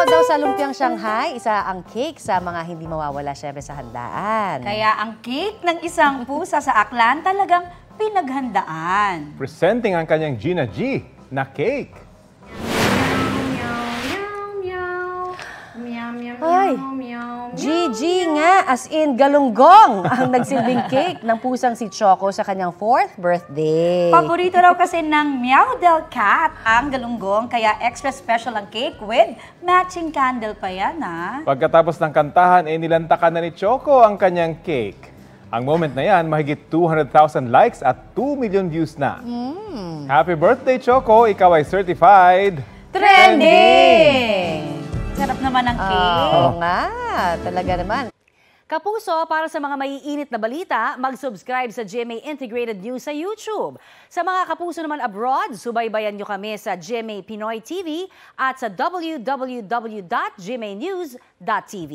Bukod daw sa lumpiang Shanghai, isa ang cake sa mga hindi mawawala syempre sa handaan. Kaya ang cake ng isang pusa sa Aklan talagang pinaghandaan. Presenting ang kanyang Gina G na cake. Ay, Gigi nga, as in galunggong ang nagsilbing cake ng pusang si Choco sa kanyang 4th birthday. Paborito raw kasi ng Meow Del Cat ang galunggong, kaya extra special ang cake with matching candle pa yan, ha? Pagkatapos ng kantahan, nilantakan na ni Choco ang kanyang cake. Ang moment na yan, mahigit 200,000 likes at 2 million views na. Happy birthday, Choco! Ikaw ay certified Trending! Sarap naman ang cake. Oo nga, talaga naman. Kapuso, para sa mga maiinit na balita, mag-subscribe sa GMA Integrated News sa YouTube. Sa mga kapuso naman abroad, subaybayan nyo kami sa GMA Pinoy TV at sa www.gmanews.tv.